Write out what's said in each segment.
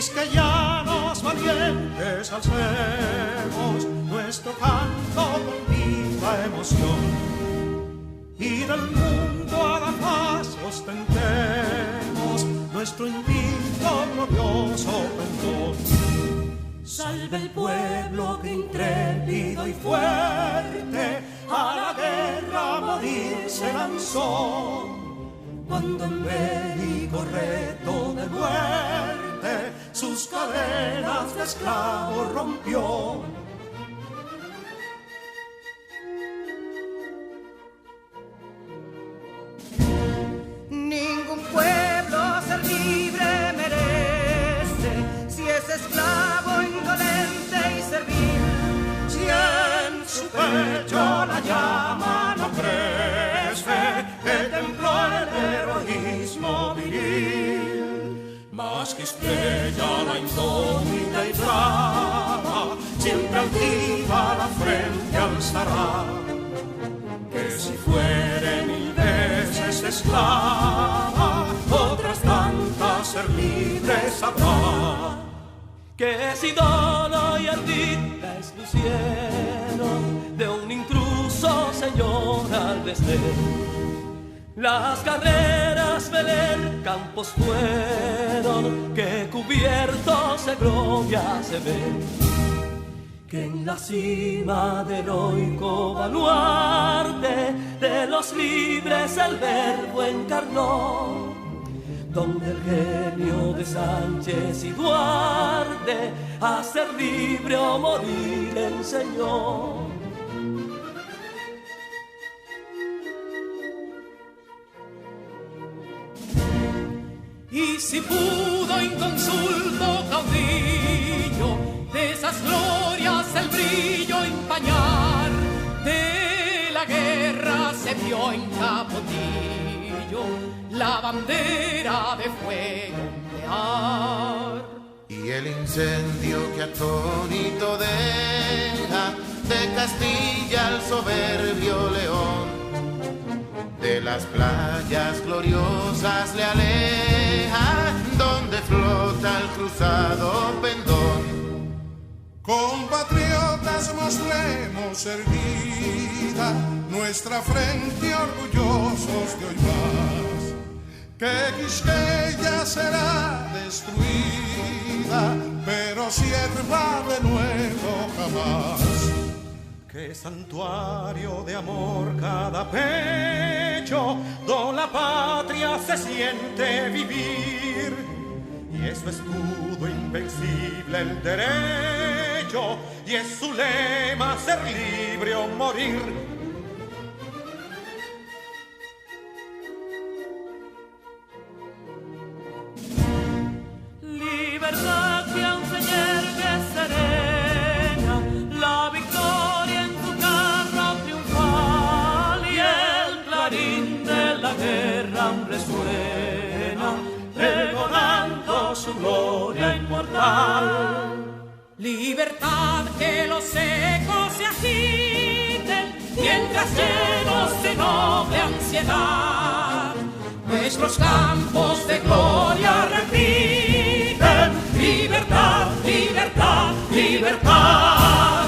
quisqueyanos valientes alcemos nuestro canto con viva emoción, y del mundo a la paz ostentemos nuestro invicto glorioso pendón. Salve el pueblo que intrépido y fuerte a la guerra a morir se lanzó, cuando en bélico reto de muerte sus cadenas de esclavos rompió. Ningún pueblo ser libre merece si es esclavo, indolente y servil. Si en su pecho la llama no crece, que templó el heroísmo viril, más que estrella la indómita y brava, siempre altiva la frente alzará, que si fuere mil veces esclava, otras tantas ser libre sabrá. Que si Dolo y Ardita expusieron de un intruso señor al desdén, las carreras Belén campos fueron que cubiertos de gloria se ven, que en la cima del heroico baluarte de los libres el verbo encarnó, donde el genio de Sánchez y Duarte a ser libre o morir enseñó. Y si pudo inconsulto caudillo de esas glorias el brillo empañar, de la guerra se vio en Capotillo la bandera de fuego ondear. Y el incendio que atónito deja de Castilla al soberbio león, de las playas gloriosas le aleja, donde flota el cruzado pendón. Compatriotas, mostremos erguida nuestra frente orgullosos de hoy más, que Quisqueya será destruida, pero sierva de nuevo jamás. Que santuario de amor cada pecho, donde la patria se siente vivir, y es su escudo invencible el derecho, y es su lema ser libre o morir. Libertad que aún se yergue serena, la victoria en tu carro triunfal, y el clarín de la guerra aún resuena, pregonando su gloria inmortal. Libertad, que los ecos se agiten mientras llenos de noble ansiedad nuestros campos de gloria repiten. Libertad, libertad, libertad.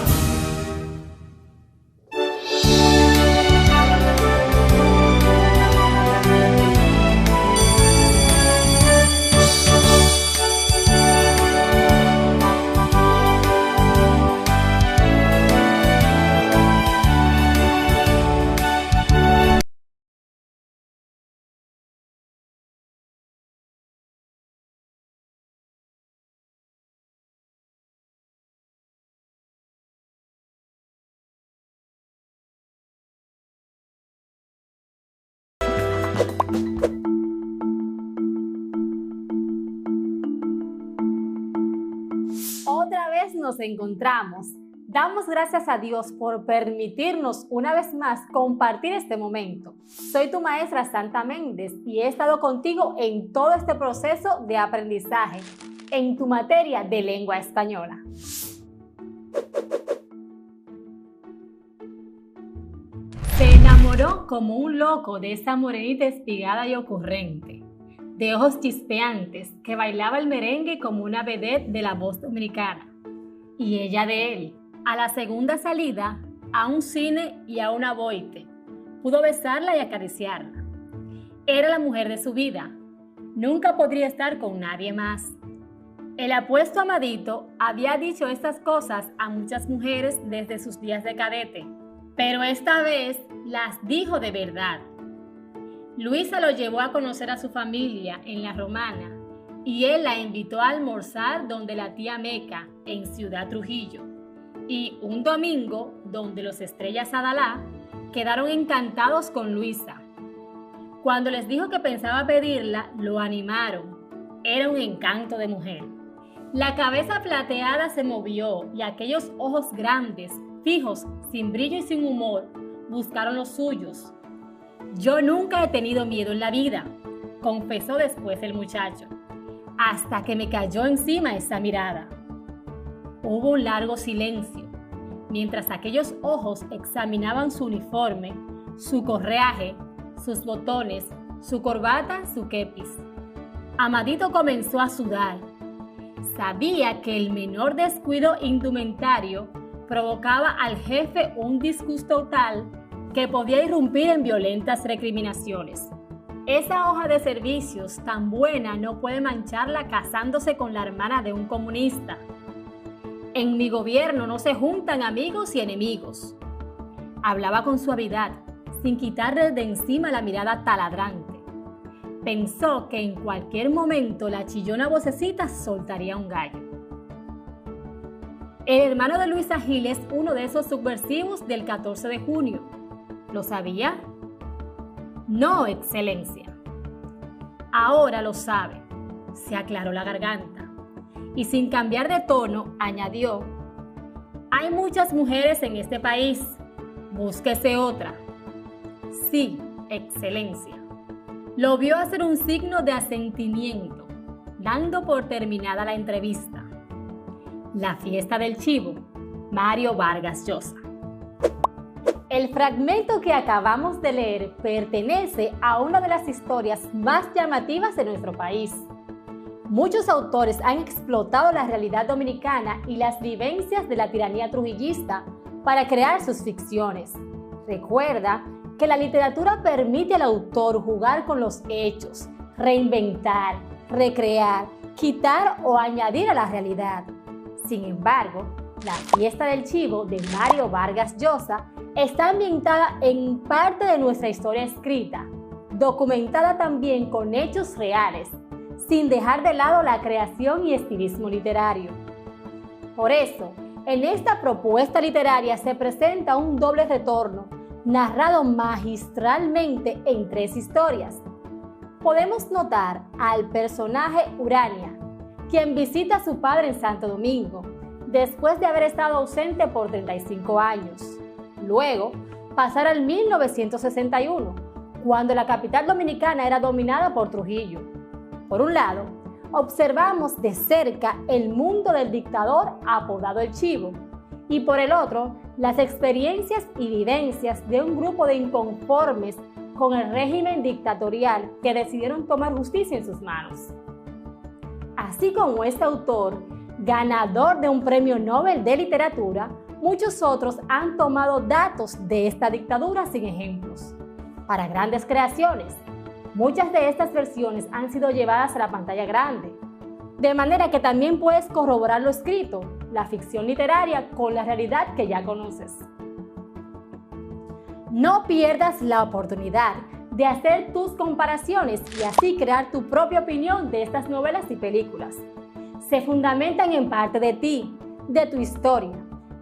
Otra vez nos encontramos. Damos gracias a Dios por permitirnos una vez más compartir este momento. Soy tu maestra Santa Méndez y he estado contigo en todo este proceso de aprendizaje en tu materia de lengua española. Se enamoró como un loco de esa morenita espigada y ocurrente, de ojos chispeantes, que bailaba el merengue como una vedette de la voz dominicana. Y ella de él. A la segunda salida, a un cine y a una boite, pudo besarla y acariciarla. Era la mujer de su vida. Nunca podría estar con nadie más. El apuesto Amadito había dicho estas cosas a muchas mujeres desde sus días de cadete, pero esta vez las dijo de verdad. Luisa lo llevó a conocer a su familia en La Romana y él la invitó a almorzar donde la tía Meca, en Ciudad Trujillo. Y un domingo, donde los Estrellas Adalá quedaron encantados con Luisa. Cuando les dijo que pensaba pedirla, lo animaron. Era un encanto de mujer. La cabeza plateada se movió y aquellos ojos grandes, fijos, sin brillo y sin humor, buscaron los suyos. Yo nunca he tenido miedo en la vida, confesó después el muchacho, hasta que me cayó encima esa mirada. Hubo un largo silencio, mientras aquellos ojos examinaban su uniforme, su correaje, sus botones, su corbata, su kepis. Amadito comenzó a sudar. Sabía que el menor descuido indumentario provocaba al jefe un disgusto tal que podía irrumpir en violentas recriminaciones. Esa hoja de servicios tan buena no puede mancharla casándose con la hermana de un comunista. En mi gobierno no se juntan amigos y enemigos. Hablaba con suavidad, sin quitarle de encima la mirada taladrante. Pensó que en cualquier momento la chillona vocecita soltaría un gallo. El hermano de Luisa Gil es uno de esos subversivos del 14 de junio. ¿Lo sabía? No, Excelencia. Ahora lo sabe. Se aclaró la garganta. Y sin cambiar de tono, añadió: hay muchas mujeres en este país. Búsquese otra. Sí, Excelencia. Lo vio hacer un signo de asentimiento, dando por terminada la entrevista. La fiesta del chivo, Mario Vargas Llosa. El fragmento que acabamos de leer pertenece a una de las historias más llamativas de nuestro país. Muchos autores han explotado la realidad dominicana y las vivencias de la tiranía trujillista para crear sus ficciones. Recuerda que la literatura permite al autor jugar con los hechos, reinventar, recrear, quitar o añadir a la realidad. Sin embargo, La fiesta del chivo de Mario Vargas Llosa está ambientada en parte de nuestra historia escrita, documentada también con hechos reales, sin dejar de lado la creación y estilismo literario. Por eso, en esta propuesta literaria se presenta un doble retorno, narrado magistralmente en 3 historias. Podemos notar al personaje Urania, quien visita a su padre en Santo Domingo, después de haber estado ausente por 35 años. Luego, pasar al 1961, cuando la capital dominicana era dominada por Trujillo. Por un lado, observamos de cerca el mundo del dictador apodado El Chivo, y por el otro, las experiencias y vivencias de un grupo de inconformes con el régimen dictatorial que decidieron tomar justicia en sus manos. Así como este autor, ganador de un premio Nobel de Literatura, muchos otros han tomado datos de esta dictadura sin ejemplos para grandes creaciones. Muchas de estas versiones han sido llevadas a la pantalla grande, de manera que también puedes corroborar lo escrito, la ficción literaria, con la realidad que ya conoces. No pierdas la oportunidad de hacer tus comparaciones y así crear tu propia opinión de estas novelas y películas. Se fundamentan en parte de ti, de tu historia.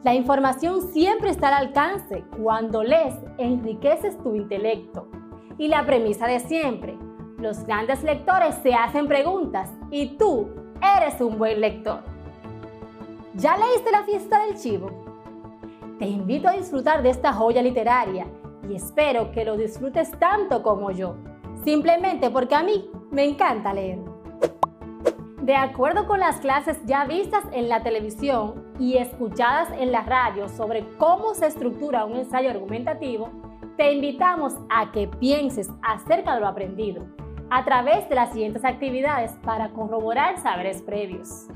La información siempre está al alcance. Cuando lees, enriqueces tu intelecto. Y la premisa de siempre: los grandes lectores se hacen preguntas y tú eres un buen lector. ¿Ya leíste La fiesta del chivo? Te invito a disfrutar de esta joya literaria y espero que lo disfrutes tanto como yo, simplemente porque a mí me encanta leer. De acuerdo con las clases ya vistas en la televisión y escuchadas en la radio sobre cómo se estructura un ensayo argumentativo, te invitamos a que pienses acerca de lo aprendido, a través de las siguientes actividades para corroborar saberes previos.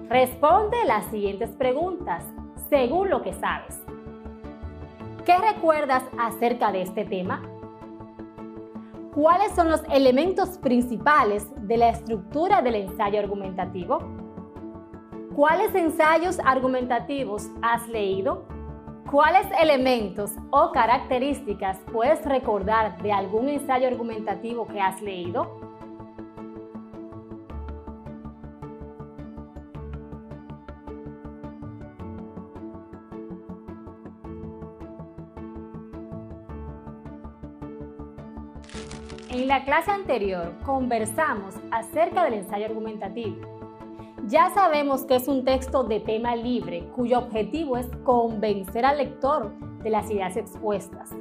Responde las siguientes preguntas según lo que sabes. ¿Qué recuerdas acerca de este tema? ¿Cuáles son los elementos principales de la estructura del ensayo argumentativo? ¿Cuáles ensayos argumentativos has leído? ¿Cuáles elementos o características puedes recordar de algún ensayo argumentativo que has leído? En la clase anterior conversamos acerca del ensayo argumentativo. Ya sabemos que es un texto de tema libre cuyo objetivo es convencer al lector de las ideas expuestas,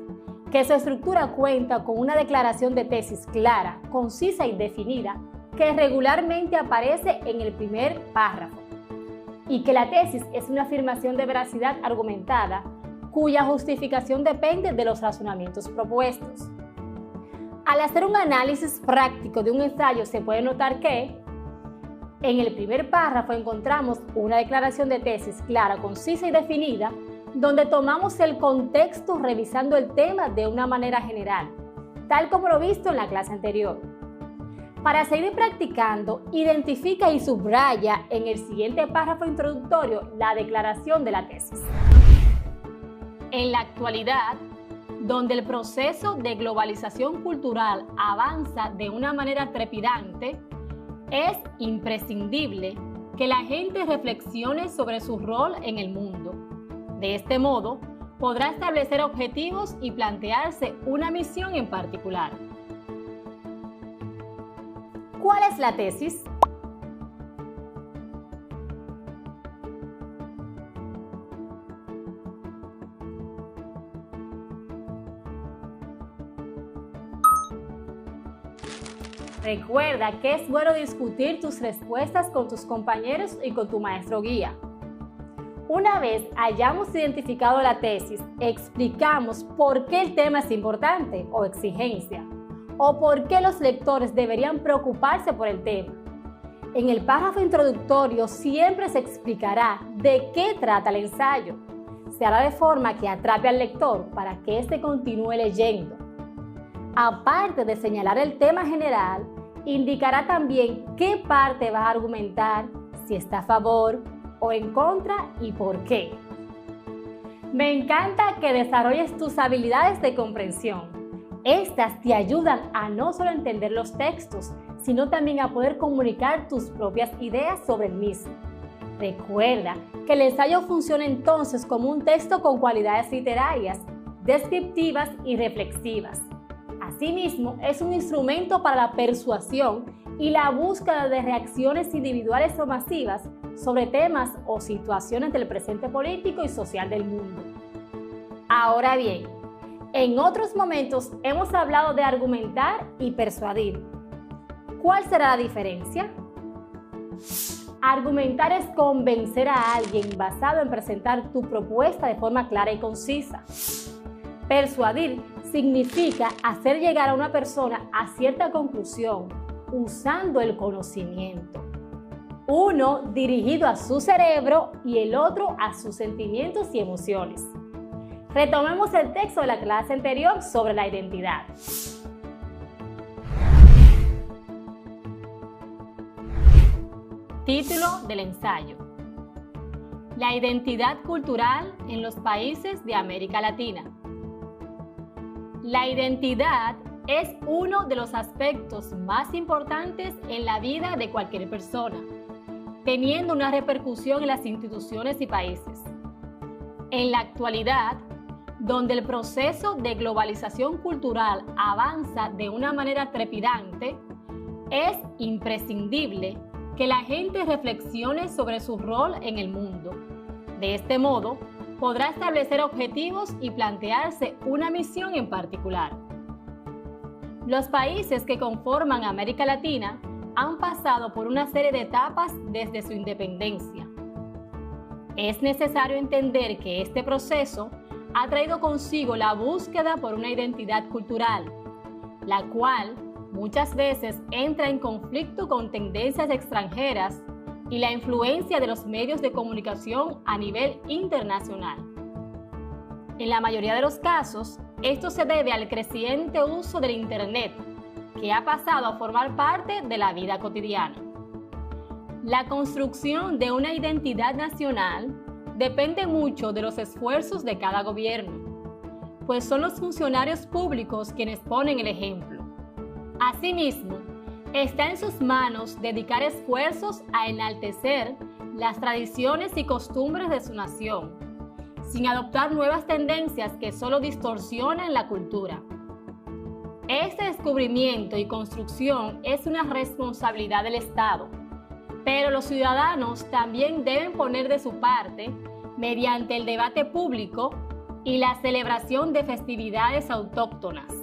que su estructura cuenta con una declaración de tesis clara, concisa y definida que regularmente aparece en el primer párrafo, y que la tesis es una afirmación de veracidad argumentada cuya justificación depende de los razonamientos propuestos. Al hacer un análisis práctico de un ensayo se puede notar que en el primer párrafo encontramos una declaración de tesis clara, concisa y definida, donde tomamos el contexto revisando el tema de una manera general, tal como lo visto en la clase anterior. Para seguir practicando, identifica y subraya en el siguiente párrafo introductorio la declaración de la tesis. En la actualidad, donde el proceso de globalización cultural avanza de una manera trepidante, es imprescindible que la gente reflexione sobre su rol en el mundo. De este modo, podrá establecer objetivos y plantearse una misión en particular. ¿Cuál es la tesis? Recuerda que es bueno discutir tus respuestas con tus compañeros y con tu maestro guía. Una vez hayamos identificado la tesis, explicamos por qué el tema es importante o exigencia, o por qué los lectores deberían preocuparse por el tema. En el párrafo introductorio siempre se explicará de qué trata el ensayo. Se hará de forma que atrape al lector para que éste continúe leyendo. Aparte de señalar el tema general, indicará también qué parte va a argumentar, si está a favor o en contra y por qué. Me encanta que desarrolles tus habilidades de comprensión. Estas te ayudan a no solo entender los textos, sino también a poder comunicar tus propias ideas sobre el mismo. Recuerda que el ensayo funciona entonces como un texto con cualidades literarias, descriptivas y reflexivas. Asimismo, es un instrumento para la persuasión y la búsqueda de reacciones individuales o masivas sobre temas o situaciones del presente político y social del mundo. Ahora bien, en otros momentos hemos hablado de argumentar y persuadir. ¿Cuál será la diferencia? Argumentar es convencer a alguien basado en presentar tu propuesta de forma clara y concisa. Persuadir significa hacer llegar a una persona a cierta conclusión usando el conocimiento. Uno dirigido a su cerebro y el otro a sus sentimientos y emociones. Retomemos el texto de la clase anterior sobre la identidad. Título del ensayo: La identidad cultural en los países de América Latina. La identidad es uno de los aspectos más importantes en la vida de cualquier persona, teniendo una repercusión en las instituciones y países. En la actualidad, donde el proceso de globalización cultural avanza de una manera trepidante, es imprescindible que la gente reflexione sobre su rol en el mundo. De este modo, podrá establecer objetivos y plantearse una misión en particular. Los países que conforman América Latina han pasado por una serie de etapas desde su independencia. Es necesario entender que este proceso ha traído consigo la búsqueda por una identidad cultural, la cual muchas veces entra en conflicto con tendencias extranjeras y la influencia de los medios de comunicación a nivel internacional. En la mayoría de los casos, esto se debe al creciente uso del Internet, que ha pasado a formar parte de la vida cotidiana. La construcción de una identidad nacional depende mucho de los esfuerzos de cada gobierno, pues son los funcionarios públicos quienes ponen el ejemplo. Asimismo, está en sus manos dedicar esfuerzos a enaltecer las tradiciones y costumbres de su nación, sin adoptar nuevas tendencias que solo distorsionan la cultura. Este descubrimiento y construcción es una responsabilidad del Estado, pero los ciudadanos también deben poner de su parte mediante el debate público y la celebración de festividades autóctonas.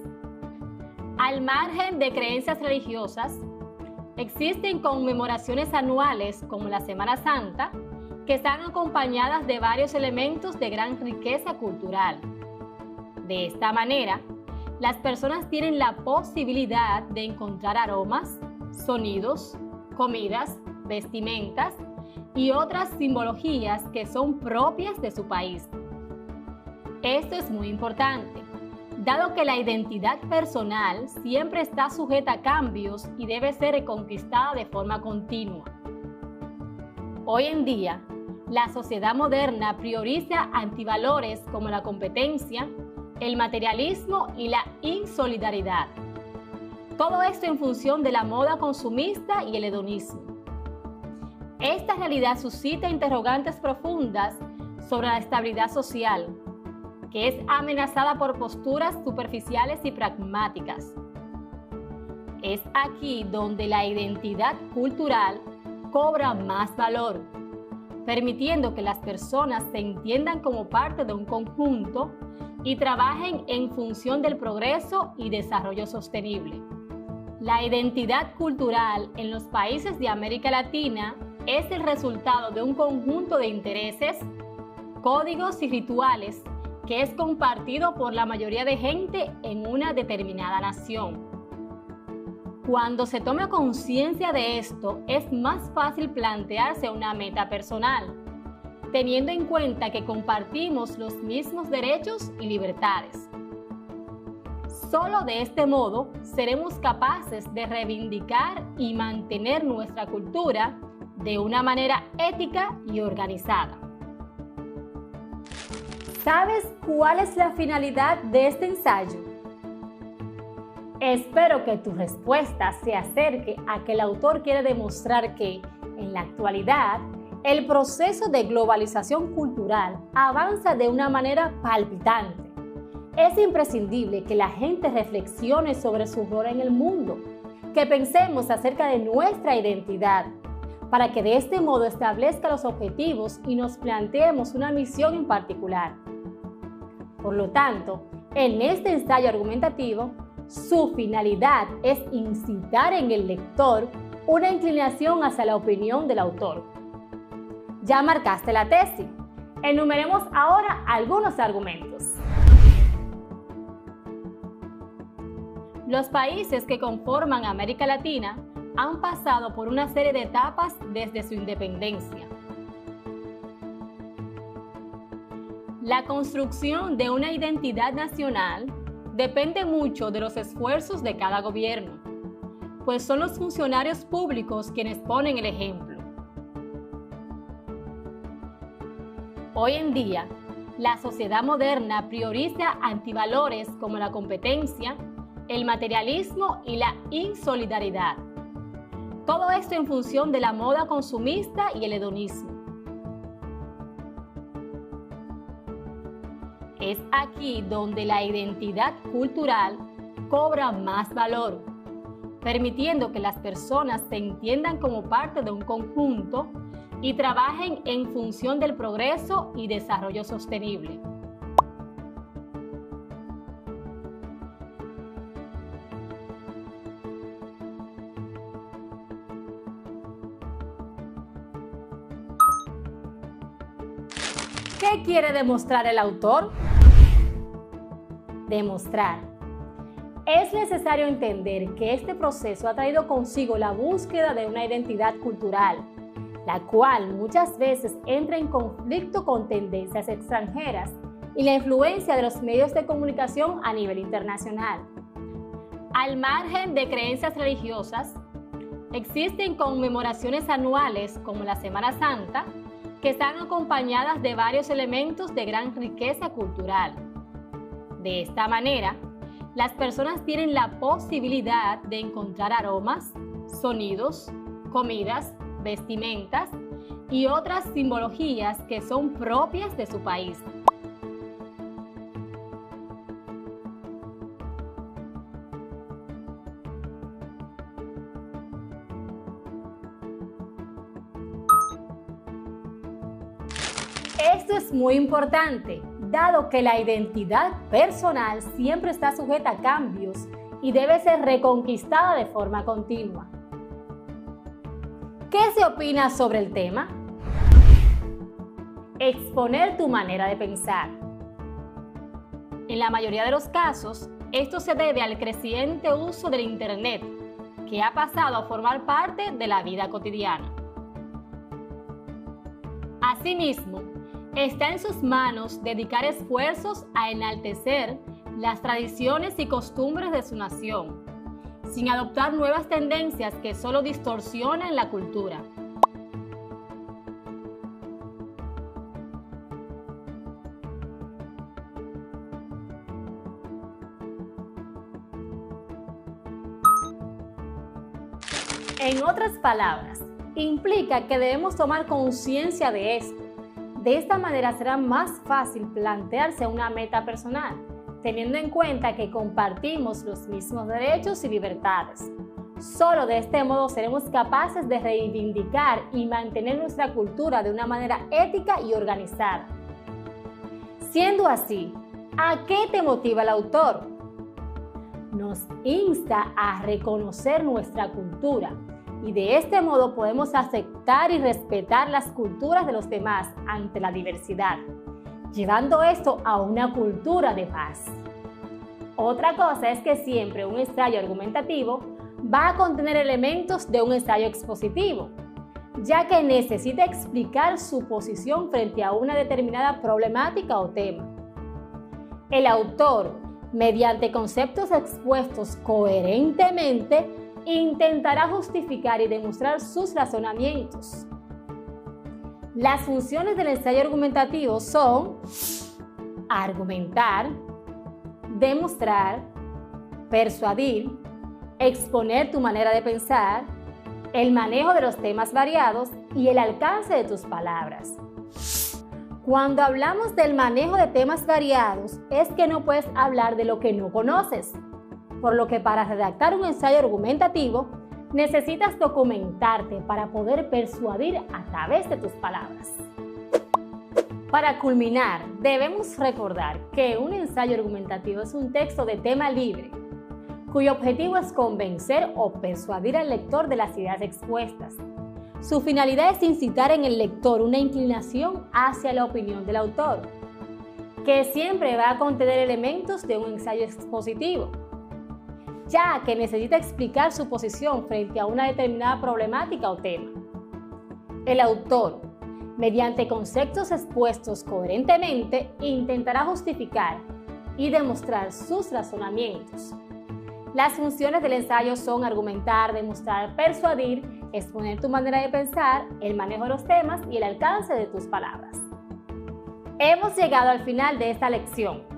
Al margen de creencias religiosas, existen conmemoraciones anuales como la Semana Santa, que están acompañadas de varios elementos de gran riqueza cultural. De esta manera, las personas tienen la posibilidad de encontrar aromas, sonidos, comidas, vestimentas y otras simbologías que son propias de su país. Esto es muy importante, dado que la identidad personal siempre está sujeta a cambios y debe ser reconquistada de forma continua. Hoy en día, la sociedad moderna prioriza antivalores como la competencia, el materialismo y la insolidaridad. Todo esto en función de la moda consumista y el hedonismo. Esta realidad suscita interrogantes profundas sobre la estabilidad social, que es amenazada por posturas superficiales y pragmáticas. Es aquí donde la identidad cultural cobra más valor, permitiendo que las personas se entiendan como parte de un conjunto y trabajen en función del progreso y desarrollo sostenible. La identidad cultural en los países de América Latina es el resultado de un conjunto de intereses, códigos y rituales que es compartido por la mayoría de gente en una determinada nación. Cuando se toma conciencia de esto, es más fácil plantearse una meta personal, teniendo en cuenta que compartimos los mismos derechos y libertades. Solo de este modo seremos capaces de reivindicar y mantener nuestra cultura de una manera ética y organizada. ¿Sabes cuál es la finalidad de este ensayo? Espero que tu respuesta se acerque a que el autor quiere demostrar que, en la actualidad, el proceso de globalización cultural avanza de una manera palpitante. Es imprescindible que la gente reflexione sobre su rol en el mundo, que pensemos acerca de nuestra identidad, para que de este modo establezca los objetivos y nos planteemos una misión en particular. Por lo tanto, en este ensayo argumentativo, su finalidad es incitar en el lector una inclinación hacia la opinión del autor. Ya marcaste la tesis. Enumeremos ahora algunos argumentos. Los países que conforman América Latina han pasado por una serie de etapas desde su independencia. La construcción de una identidad nacional depende mucho de los esfuerzos de cada gobierno, pues son los funcionarios públicos quienes ponen el ejemplo. Hoy en día, la sociedad moderna prioriza antivalores como la competencia, el materialismo y la insolidaridad. Todo esto en función de la moda consumista y el hedonismo. Es aquí donde la identidad cultural cobra más valor, permitiendo que las personas se entiendan como parte de un conjunto y trabajen en función del progreso y desarrollo sostenible. ¿Qué quiere demostrar el autor? Demostrar Es necesario entender que este proceso ha traído consigo la búsqueda de una identidad cultural, la cual muchas veces entra en conflicto con tendencias extranjeras y la influencia de los medios de comunicación a nivel internacional. Al margen de creencias religiosas, existen conmemoraciones anuales como la Semana Santa, que están acompañadas de varios elementos de gran riqueza cultural. De esta manera, las personas tienen la posibilidad de encontrar aromas, sonidos, comidas, vestimentas y otras simbologías que son propias de su país. Esto es muy importante, dado que la identidad personal siempre está sujeta a cambios y debe ser reconquistada de forma continua. ¿Qué se opina sobre el tema? Exponer tu manera de pensar. En la mayoría de los casos, esto se debe al creciente uso del Internet, que ha pasado a formar parte de la vida cotidiana. Asimismo, está en sus manos dedicar esfuerzos a enaltecer las tradiciones y costumbres de su nación, sin adoptar nuevas tendencias que solo distorsionen la cultura. En otras palabras, implica que debemos tomar conciencia de esto. De esta manera será más fácil plantearse una meta personal, teniendo en cuenta que compartimos los mismos derechos y libertades. Solo de este modo seremos capaces de reivindicar y mantener nuestra cultura de una manera ética y organizada. Siendo así, ¿a qué te motiva el autor? Nos insta a reconocer nuestra cultura y de este modo podemos aceptar y respetar las culturas de los demás ante la diversidad, llevando esto a una cultura de paz. Otra cosa es que siempre un ensayo argumentativo va a contener elementos de un ensayo expositivo, ya que necesita explicar su posición frente a una determinada problemática o tema. El autor, mediante conceptos expuestos coherentemente, intentará justificar y demostrar sus razonamientos. Las funciones del ensayo argumentativo son argumentar, demostrar, persuadir, exponer tu manera de pensar, el manejo de los temas variados y el alcance de tus palabras. Cuando hablamos del manejo de temas variados, es que no puedes hablar de lo que no conoces, por lo que para redactar un ensayo argumentativo necesitas documentarte para poder persuadir a través de tus palabras. Para culminar, debemos recordar que un ensayo argumentativo es un texto de tema libre, cuyo objetivo es convencer o persuadir al lector de las ideas expuestas. Su finalidad es incitar en el lector una inclinación hacia la opinión del autor, que siempre va a contener elementos de un ensayo expositivo, ya que necesita explicar su posición frente a una determinada problemática o tema. El autor, mediante conceptos expuestos coherentemente, intentará justificar y demostrar sus razonamientos. Las funciones del ensayo son argumentar, demostrar, persuadir, exponer tu manera de pensar, el manejo de los temas y el alcance de tus palabras. Hemos llegado al final de esta lección.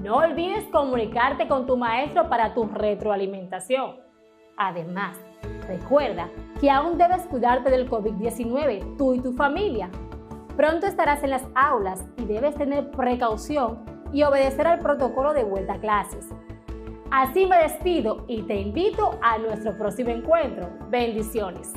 No olvides comunicarte con tu maestro para tu retroalimentación. Además, recuerda que aún debes cuidarte del COVID-19, tú y tu familia. Pronto estarás en las aulas y debes tener precaución y obedecer al protocolo de vuelta a clases. Así me despido y te invito a nuestro próximo encuentro. Bendiciones.